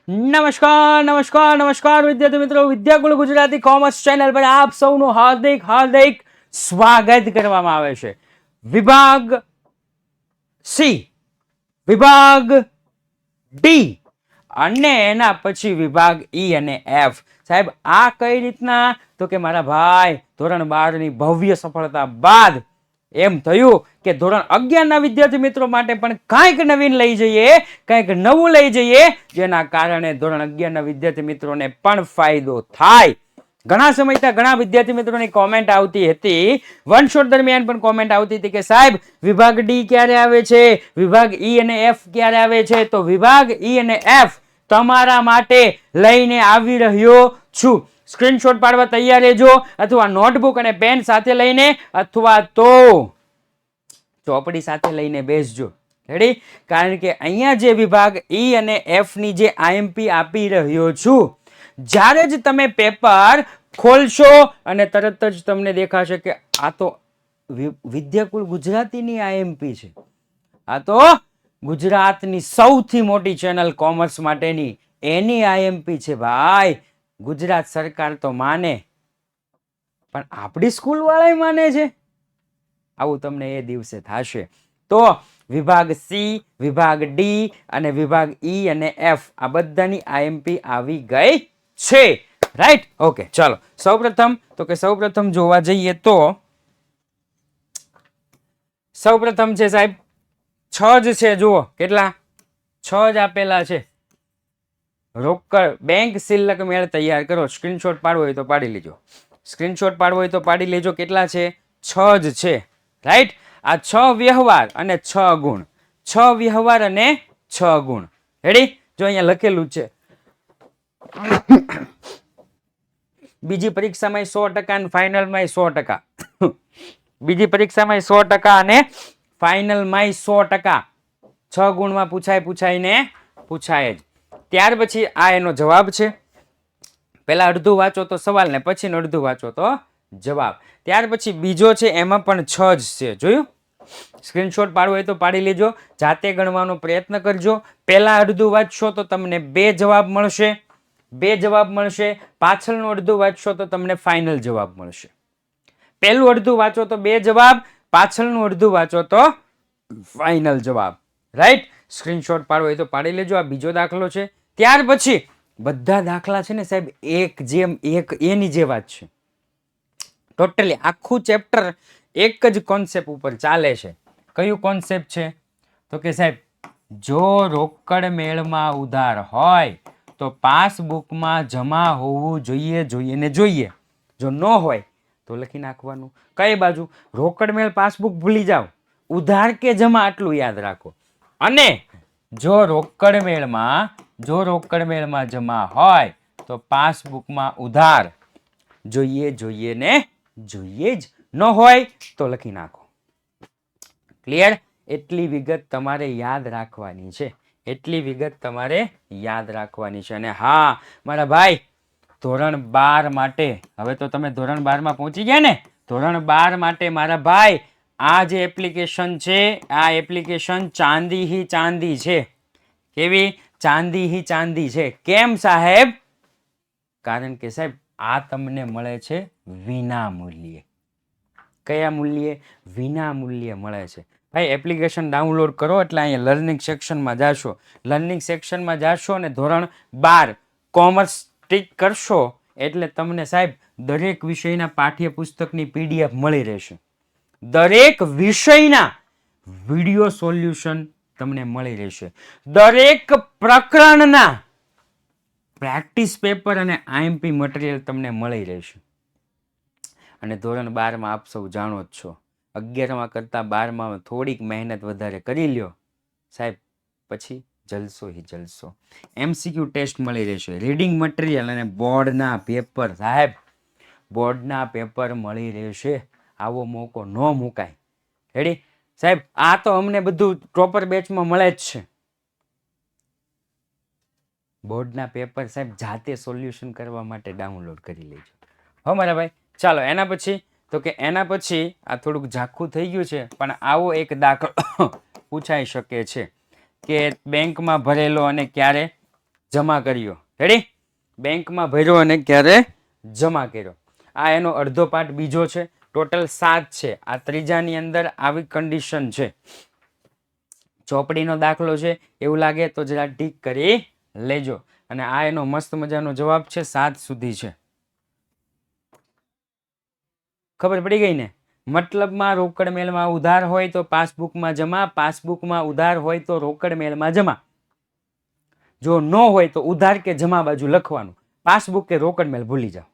નમસ્કાર નમસ્કાર નમસ્કાર વિદ્યાર્થી મિત્રો, વિદ્યાકુલ ગુજરાતી કોમર્સ ચેનલ પર આપ સૌનું હાર્દિક હાર્દિક સ્વાગત કરવામાં આવે છે. વિભાગ સી, વિભાગ ડી અને એના પછી વિભાગ ઈ અને એફ. સાહેબ આ કઈ રીતના? તો કે મારા ભાઈ ધોરણ 12 ની ભવ્ય સફળતા બાદ એમ થયું કે ધોરણ 11 ના વિદ્યાર્થી મિત્રો માટે પણ કંઈક નવીન લઈ જઈએ, કંઈક નવું લઈ જઈએ, જેના કારણે ધોરણ 11 ના વિદ્યાર્થી મિત્રોને પણ ફાયદો થાય. ઘણા સમયથી ઘણા વિદ્યાર્થી મિત્રોની કોમેન્ટ આવતી હતી, વન શોટ દરમિયાન પણ કોમેન્ટ આવતી હતી કે સાહેબ વિભાગ ડી ક્યારે આવે છે, વિભાગ ઈ અને એફ ક્યારે આવે છે? તો વિભાગ ઈ અને એફ તમારા માટે લઈને આવી રહ્યો છું. સ્ક્રીનશોટ પાડવા તૈયાર રહેજો, અથવા નોટબુક અને પેન સાથે લઈને, અથવા તો ચોપડી સાથે લઈને બેસજો. રેડી? કારણ કે અહીંયા જે વિભાગ ઈ અને એફ ની જે આઈએમપી આપી રહ્યો છું, જ્યારે જ તમે પેપર ખોલશો અને તરત જ તમને દેખાશે કે આ તો વિદ્યાકુલ ગુજરાતીની આઈએમપી છે, આ તો ગુજરાતની સૌથી મોટી ચેનલ કોમર્સ માટેની એની આઈએમપી છે. ભાઈ ગુજરાત સરકાર તો માને, પણ આપણી સ્કૂલ વાળા માને છે? આવું તમને એ દિવસે થશે. તો વિભાગ સી, વિભાગ ડી અને વિભાગ ઈ અને એફ આ બધાની આઈએમપી આવી ગઈ છે. રાઈટ? ઓકે, ચાલો સૌપ્રથમ જોવા જઈએ તો સૌપ્રથમ છે સાહેબ 6 જ છે. જુઓ કેટલા 6 જ આપેલા છે. રોકડ બેંક શિલ્લક મેળ તૈયાર કરો. સ્ક્રીનશોટ પાડવો હોય તો પાડી લેજો, સ્ક્રીનશોટ પાડવો હોય તો પાડી લેજો. કેટલા છે? 6 જ છે. રાઈટ? આ 6 વ્યવહાર અને 6 ગુણ, 6 વ્યવહાર અને 6 ગુણ. રેડી? જો અહીંયા લખેલું છે બીજી પરીક્ષામાં 100% અને ફાઇનલમાં 100%. બીજી પરીક્ષામાં 100% અને ફાઇનલમાં 100%. 6 ગુણમાં પૂછાય ને પૂછાય જ. ત્યાર પછી આ એનો જવાબ છે. પહેલા અડધું વાંચો તો સવાલ ને પછી અડધું વાંચો તો જવાબ. ત્યાર પછી બીજો છે, એમાં પણ 6 જ છે. જોયું? સ્ક્રીનશોટ પાડવો હોય તો પાડી લેજો, જાતે ગણવાનો પ્રયત્ન કરજો. પહેલા અડધું વાંચશો તો તમને 2 જવાબ મળશે, 2 જવાબ મળશે. પાછળનું અડધું વાંચશો તો તમને ફાઇનલ જવાબ મળશે. પહેલું અડધું વાંચો તો 2 જવાબ, પાછળનું અડધું વાંચો તો ફાઇનલ જવાબ. રાઈટ? સ્ક્રીનશોટ પાડવો હોય તો પાડી લેજો. આ બીજો દાખલો છે. ત્યાર પછી બધા દાખલા છે ને સાહેબ એક જેમ એક એની જેવા જ છે. ટોટલી આખું ચેપ્ટર એક જ કોન્સેપ્ટ ઉપર ચાલે છે. કયું કોન્સેપ્ટ છે? તો કે સાહેબ જો રોકડ મેળમાં ઉધાર હોય તો પાસબુકમાં જમા હોવું જોઈએ ને જોઈએ. જો ન હોય તો લખી નાખવાનું. કઈ બાજુ? રોકડ મેળ પાસબુક ભૂલી જાઓ, ઉધાર કે જમા આટલું યાદ રાખો. અને જો રોકડ મેળમાં જમા હોય તો પાસબુકમાં ઉધાર જોઈએ ને જોઈએ જ. ન હોય તો લખી નાખો. ક્લિયર? એટલી વિગત તમારે યાદ રાખવાની છે, એટલી વિગત તમારે યાદ રાખવાની છે. અને હા મારા ભાઈ, ધોરણ 12 માટે હવે તો તમે ધોરણ 12 માં પહોંચી ગયા ને. ધોરણ 12 માટે મારા ભાઈ આ જે એપ્લિકેશન છે, આ એપ્લિકેશન ચાંદી હી ચાંદી છે. કેવી? ચાંદી હી ચાંદી છે. કેમ સાહેબ? કારણ કે સાહેબ આ તમને મળે છે વિના મૂલ્યે. કયા મૂલ્યે? વિના મૂલ્યે મળે છે. ભાઈ એપ્લિકેશન ડાઉનલોડ કરો એટલે અહીંયા લર્નિંગ સેક્શનમાં જાશો, લર્નિંગ સેક્શનમાં જાશો અને ધોરણ 12 કોમર્સ ટીક કરશો એટલે તમને સાહેબ દરેક વિષયના પાઠ્યપુસ્તકની પીડીએફ મળી રહેશે. દરેક વિષયના વિડિયો સોલ્યુશન તમને મળી રહેશે. દરેક પ્રકરણના પ્રેક્ટિસ પેપર અને આઈએમપી મટીરિયલ તમને મળી રહેશે. અને ધોરણ 12 માં આપ સૌ જાણો જ છો, 11માં કરતાં 12માં થોડીક મહેનત વધારે કરી લ્યો સાહેબ, પછી જલસો હી જલસો. MCQ ટેસ્ટ મળી રહેશે, રીડિંગ મટીરિયલ અને બોર્ડના પેપર. સાહેબ બોર્ડના પેપર મળી રહેશે. આવો મોકો ન મુકાય. રેડી? સાહેબ આ તો અમને બધું પ્રોપર બેચમાં મળે જ છે. બોર્ડના પેપર સાહેબ જાતે સોલ્યુશન કરવા માટે ડાઉનલોડ કરી લેજો. હો મારા ભાઈ. ચાલો એના પછી તો કે એના પછી આ થોડુંક ઝાખું થઈ ગયું છે, પણ આવો એક દાખલો પૂછાઈ શકે છે કે બેંકમાં ભરેલો અને ક્યારે જમા કર્યો. રેડી? બેંકમાં ભર્યો અને ક્યારે જમા કર્યો. આ એનો અડધો પાર્ટ બીજો છે. ટોટલ 7 છે. આ ત્રીજાની અંદર આવી કન્ડિશન છે. ચોપડીનો દાખલો છે એવું લાગે તો જરા ટીક કરી લેજો. અને આ એનો મસ્ત મજાનો જવાબ છે. 7 સુધી છે. ખબર પડી ગઈ ને? મતલબમાં રોકડ મેળમાં ઉધાર હોય તો પાસબુકમાં જમા, પાસબુકમાં ઉધાર હોય તો રોકડ મેળમાં જમા. જો ન હોય તો ઉધાર કે જમા બાજુ લખવાનું. પાસબુક કે રોકડ મેળ ભૂલી જાઓ.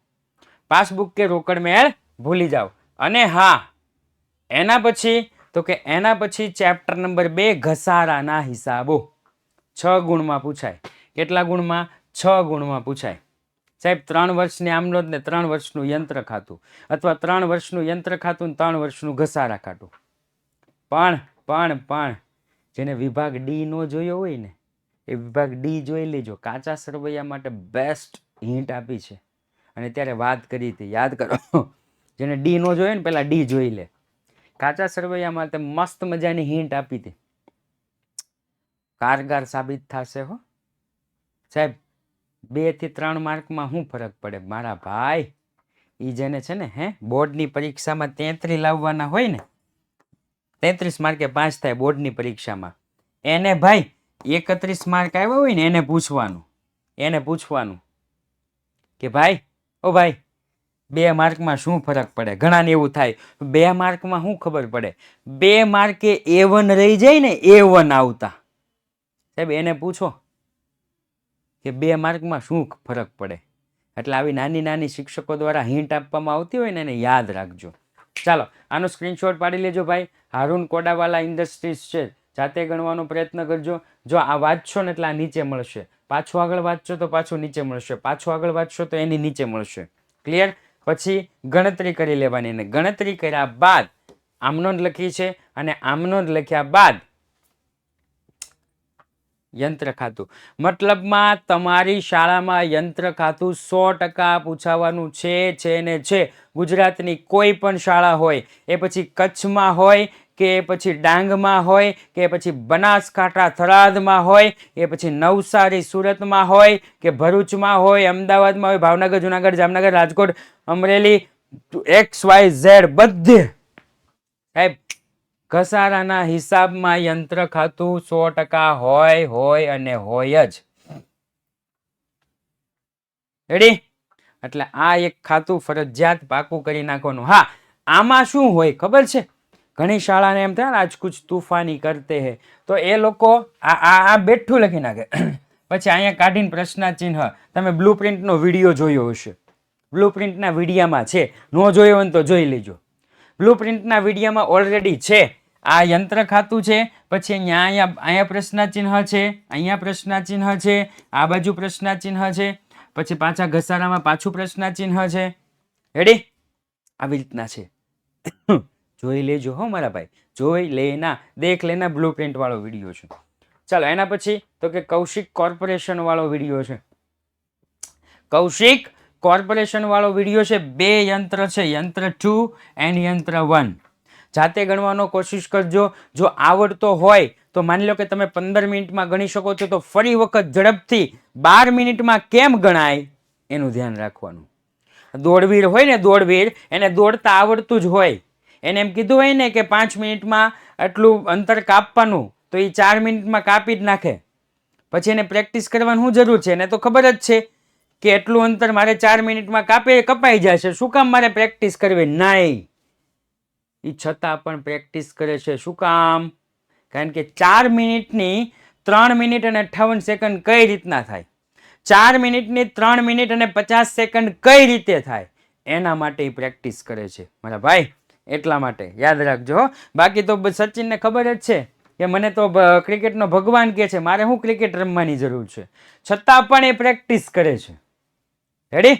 પાસબુક કે રોકડ મેળ ભૂલી જાઓ. અને હા, એના પછી ચેપ્ટર નંબર 2 ઘસારાના હિસાબો 6 ગુણમાં પૂછાય. કેટલા ગુણમાં? 6 ગુણમાં પૂછાય. સાહેબ 3 વર્ષની આમનોંધ ને 3 વર્ષનું યંત્ર ખાતું, અથવા 3 વર્ષનું યંત્ર ખાતું ને 3 વર્ષનું ઘસારા ખાતું. પણ જેને વિભાગ ડી નો જોયો હોય ને એ વિભાગ ડી જોઈ લેજો. કાચા સરવૈયા માટે બેસ્ટ હિન્ટ આપી છે અને ત્યારે વાત કરી હતી, યાદ કરો. જેને ડી નો જોયો ને પેલા ડી જોઈ લે. કાચા સરવૈયા માટે મસ્ત મજાની હિન્ટ આપી હતી. કારગર સાબિત થશે હો સાહેબ. 2 થી 3 માર્કમાં શું ફરક પડે મારા ભાઈ? ઈ જેને છે ને બોર્ડની પરીક્ષામાં 33 લાવવાના હોય ને, 33 માર્કે પાસ થાય બોર્ડની પરીક્ષામાં, એને ભાઈ 31 માર્ક આવ્યા હોય ને એને પૂછવાનું કે ભાઈ 2 માર્કમાં શું ફરક પડે? ઘણાને એવું થાય 2 માર્કમાં શું ખબર પડે? 2 માર્કે A1 રહી જાય ને, A1 આવતા સાહેબ એને પૂછો કે 2 માર્કમાં શું ફરક પડે. એટલે આવી નાની નાની શિક્ષકો દ્વારા હિન્ટ આપવામાં આવતી હોય ને એને યાદ રાખજો. ચાલો આનો સ્ક્રીનશોટ પાડી લેજો ભાઈ. હારૂન કોડાવાલા ઇન્ડસ્ટ્રીઝ છે, જાતે ગણવાનો પ્રયત્ન કરજો. જો આ વાંચશો ને એટલે આ નીચે મળશે, પાછું આગળ વાંચશો તો પાછું નીચે મળશે, પાછું આગળ વાંચશો તો એની નીચે મળશે. ક્લિયર? પછી ગણતરી કરી લેવાની, અને ગણતરી કર્યા બાદ આમનોંધ લખી છે અને આમનોંધ લખ્યા બાદ યંત્ર ખાતું. મતલબમાં તમારી શાળામાં યંત્ર ખાતું 100% પૂછાવાનું છે. ગુજરાતની કોઈ પણ શાળા હોય, એ પછી કચ્છમાં હોય કે પછી ડાંગમાં હોય કે પછી બનાસકાંઠા થરાદમાં હોય કે પછી નવસારી સુરતમાં હોય કે ભરૂચમાં હોય, અમદાવાદમાં હોય, ભાવનગર, જુનાગઢ, જામનગર, રાજકોટ, અમરેલી, XYZ બધે સાહેબ ઘસારાના હિસાબમાં યંત્ર ખાતું 100% હોય અને હોય જ. રેડી? એટલે આ એક ખાતું ફરજિયાત પાકું કરી નાખવાનું. હા, આમાં શું હોય ખબર છે? ઘણી શાળાને એમ થાય ને આજ કુછ તૂફાની કરતે હે, તો એ લોકો આ બેઠું લખી નાખે. પછી અહીંયા કાઢીને પ્રશ્નાચિહ્ન. તમે બ્લુ પ્રિન્ટનો વિડીયો જોયો હશે. બ્લુ પ્રિન્ટના વિડીયામાં છે, ન જોયો હોય તો જોઈ લેજો. બ્લુ પ્રિન્ટના વિડીયામાં ઓલરેડી છે. આ યંત્ર ખાતું છે, પછી અહીંયા પ્રશ્નાચિહ્ન છે, અહીંયા પ્રશ્નાચિહ્ન છે, આ બાજુ પ્રશ્નાચિહ્ન છે, પછી પાછા ઘસારામાં પાછું પ્રશ્નાચિહ્ન છે. રેડી? આવી રીતના છે. જોઈ લેજો હો મારા ભાઈ, જોઈ લેના, દેખ લેના. બ્લુ પ્રિન્ટ વાળો વિડીયો છે. ચાલો એના પછી તો કે કૌશિક કોર્પોરેશન વાળો વિડીયો છે. કૌશિક કોર્પોરેશન વાળો વિડીયો છે. 2 યંત્ર છે, યંત્ર 2 એન્ડ યંત્ર 1. જાતે ગણવાનો કોશિશ કરજો. જો આવડતો હોય તો માની લો કે તમે 15 મિનિટમાં ગણી શકો છો, તો ફરી વખત ઝડપથી 12 મિનિટમાં કેમ ગણાય એનું ધ્યાન રાખવાનું. દોડવીર હોય ને, દોડવીર, એને દોડતા આવડતું જ હોય. એને એમ કીધું હોય ને કે 5 મિનિટમાં આટલું અંતર કાપવાનું, તો એ 4 મિનિટમાં કાપી જ નાખે. પછી એને પ્રેક્ટિસ કરવાની શું જરૂર છે? એને તો ખબર જ છે કે એટલું અંતર મારે 4 મિનિટમાં કપાઈ જશે. શું કામ મારે પ્રેક્ટિસ કરવી? નહીં, એ છતાં પણ પ્રેક્ટિસ કરે છે. શું કામ? કારણ કે 4 મિનિટની 3 મિનિટ અને 58 સેકન્ડ કઈ રીતના થાય, 4 મિનિટની 3 મિનિટ અને 50 સેકન્ડ કઈ રીતે થાય, એના માટે એ પ્રેક્ટિસ કરે છે મારા ભાઈ. એટલા માટે યાદ રાખજો. બાકી તો સચિનને ખબર જ છે કે મને તો ક્રિકેટનો ભગવાન કહે છે, મારે શું ક્રિકેટ રમવાની જરૂર છે, છતાં પણ એ પ્રેક્ટિસ કરે છે. રેડી?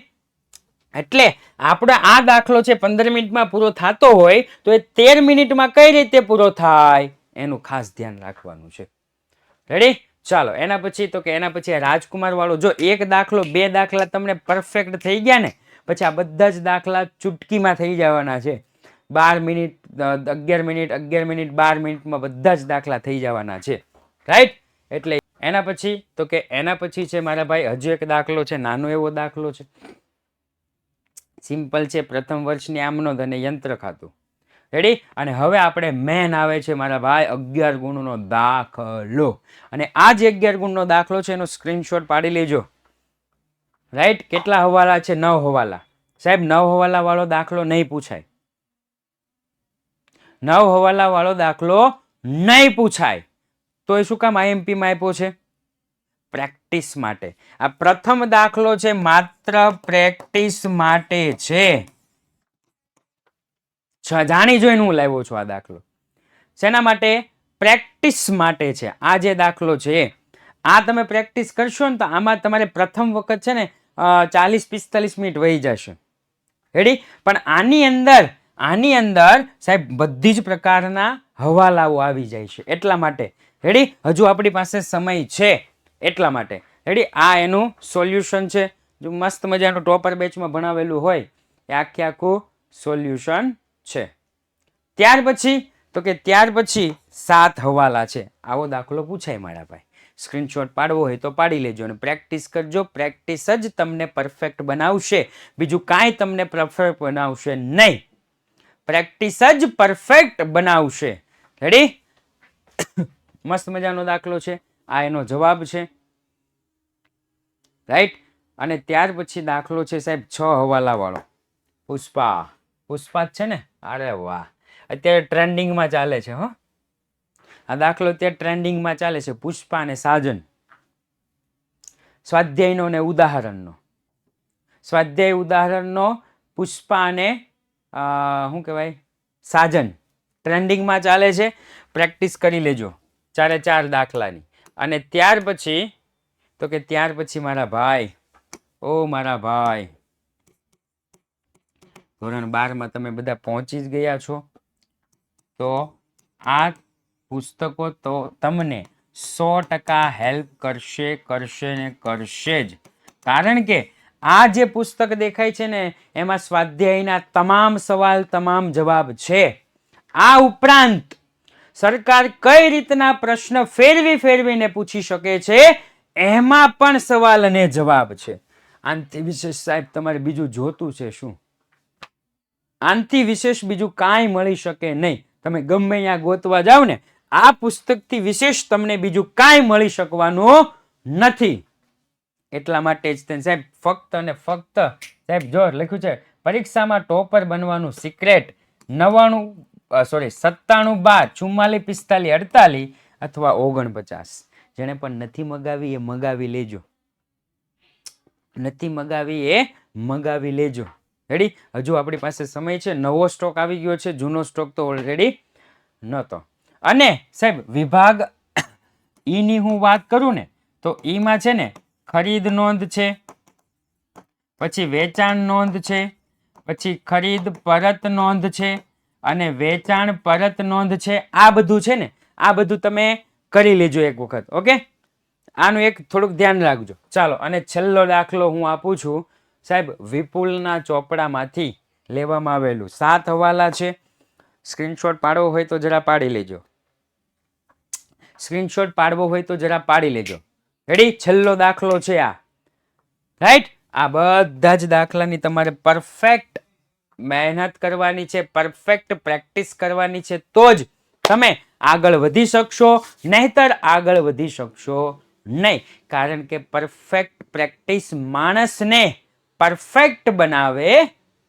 એટલે આપણે આ દાખલો છે 15 મિનિટમાં પૂરો થતો હોય તો એ 13 મિનિટમાં કઈ રીતે પૂરો થાય એનું ખાસ ધ્યાન રાખવાનું છે. રેડી? ચાલો એના પછી તો કે એના પછી રાજકુમાર વાળો. જો 1 દાખલો 2 દાખલા તમને પરફેક્ટ થઈ ગયા ને, પછી આ બધા જ દાખલા ચૂટકીમાં થઈ જવાના છે. 12 મિનિટ, 11 મિનિટ, 11 મિનિટ, 12 મિનિટમાં બધા જ દાખલા થઈ જવાના છે. રાઈટ? એટલે એના પછી તો કે એના પછી છે મારા ભાઈ હજુ એક દાખલો છે, નાનો એવો દાખલો છે, સિમ્પલ છે, પ્રથમ વર્ષની આમનોંધ અને યંત્ર ખાતું. રેડી? અને હવે આપણે મેન આવે છે મારા ભાઈ 11 ગુણનો દાખલો. અને આ જે 11 ગુણનો દાખલો છે એનો સ્ક્રીનશોટ પાડી લેજો. રાઈટ? કેટલા હવાલા છે? 9 હવાલા. સાહેબ 9 હવાલા વાળો દાખલો નહીં પૂછાય. 9 હવાલા વાળો દાખલો નહીં પૂછાય. તો એ શું કામ IMP માં આપ્યો છે? પ્રેક્ટિસ માટે. આ પ્રથમ દાખલો છે, માત્ર પ્રેક્ટિસ માટે છે. જાણી જોઈને હું લાવ્યો છું આ દાખલો. શેના માટે? પ્રેક્ટિસ માટે છે. આ જે દાખલો છે આ તમે પ્રેક્ટિસ કરશો ને તો આમાં તમારે પ્રથમ વખત છે ને 40-45 મિનિટ વહી જશે. રેડી? પણ આની અંદર સાહેબ બધી જ પ્રકારના હવાલાઓ આવી જાય છે એટલા માટે. રેડી? હજુ આપણી પાસે સમય છે એટલા માટે. રેડી? આ એનું સોલ્યુશન છે. જો મસ્ત મજાનું ટોપર બેચમાં ભણાવેલું હોય એ આખું સોલ્યુશન છે. ત્યાર પછી 7 હવાલા છે. આવો દાખલો પૂછાય મારા ભાઈ. સ્ક્રીનશોટ પાડવો હોય તો પાડી લેજો અને પ્રેક્ટિસ કરજો. પ્રેક્ટિસ જ તમને પરફેક્ટ બનાવશે, બીજું કાંઈ તમને પરફેક્ટ બનાવશે નહીં. પ્રેક્ટિસ જ પરફેક્ટ બનાવશે. રેડી? મસ્ત મજાનો દાખલો છે. આ એનો જવાબ છે. રાઈટ? અને ત્યાર પછી દાખલો છે સાહેબ 6 હવાલા વાળો. પુષ્પા જ છે ને? અરે વાહ, અત્યારે ટ્રેન્ડિંગમાં ચાલે છે. હો, આ દાખલો અત્યારે ટ્રેન્ડિંગમાં ચાલે છે. પુષ્પા અને સાજન. સ્વાધ્યાયનો ને ઉદાહરણનો. સ્વાધ્યાય ઉદાહરણનો પુષ્પા અને શું કહેવાય, સાજન ટ્રેન્ડિંગમાં ચાલે છે. પ્રેક્ટિસ કરી લેજો 4 દાખલાની. અને ત્યાર પછી મારા ભાઈ ધોરણ 12માં તમે બધા પહોંચી જ ગયા છો, તો આ પુસ્તકો તો તમને 100% હેલ્પ કરશે જ. કારણ કે આ જે પુસ્તક દેખાય છે ને એમાં સ્વાધ્યાયના તમામ સવાલ, તમામ જવાબ છે. આ ઉપરાંત સરકાર કઈ રીતના પ્રશ્ન ફેરવીને પૂછી શકે છે એમાં પણ સવાલ અને જવાબ છે. આનાથી વિશેષ સાહેબ તમારે બીજું જોતું છે શું? આનાથી વિશેષ બીજું કાંઈ મળી શકે નહીં. તમે ગમે અહીંયા ગોતવા જાવ ને, આ પુસ્તકથી વિશેષ તમને બીજું કાંઈ મળી શકવાનું નથી. એટલા માટે જ સાહેબ ફક્ત અને ફક્ત સાહેબ જો લખ્યું છે પરીક્ષામાં ટોપર બનવાનું સિક્રેટ 97 12 44 45 48 અથવા 49. જેને પણ નથી મગાવી એ મગાવી લેજો. મગાવી લેજો. રેડી? હજુ આપણી પાસે સમય છે. નવો સ્ટોક આવી ગયો છે, જૂનો સ્ટોક તો ઓલરેડી નહોતો. અને સાહેબ વિભાગ ઈ હું વાત કરું ને તો ઈમાં છે ને ખરીદ નોંધ છે, પછી વેચાણ નોંધ છે, પછી ખરીદ પરત નોંધ છે અને વેચાણ પરત નોંધ છે. આ બધું છે ને, આ બધું તમે કરી લેજો એક વખત. ઓકે? આનું એક થોડુંક ધ્યાન રાખજો. ચાલો, અને છેલ્લો દાખલો હું આપું છું સાહેબ વિપુલના ચોપડામાંથી લેવામાં આવેલું. 7 હવાલા છે. સ્ક્રીનશોટ પાડવો હોય તો જરા પાડી લેજો. રેડી? છેલ્લો દાખલો છે આ. રાઈટ? આ બધા જ દાખલાની તમારે પરફેક્ટ મહેનત કરવાની છે, પરફેક્ટ પ્રેક્ટિસ કરવાની છે, તો જ તમે આગળ વધી શકશો. નહીતર આગળ વધી શકશો નહીં. કારણ કે પરફેક્ટ પ્રેક્ટિસ માણસને પરફેક્ટ બનાવે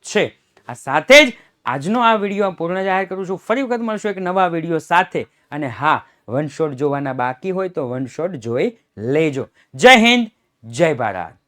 છે. આ સાથે જ આજનો આ વિડીયો પૂર્ણ જાહેર કરું છું. ફરી વખત મળશું એક નવા વિડીયો સાથે. અને હા, વન શોટ જોવાના બાકી હોય તો વન શોટ જોઈ લેજો. જય હિન્દ, જય ભારત.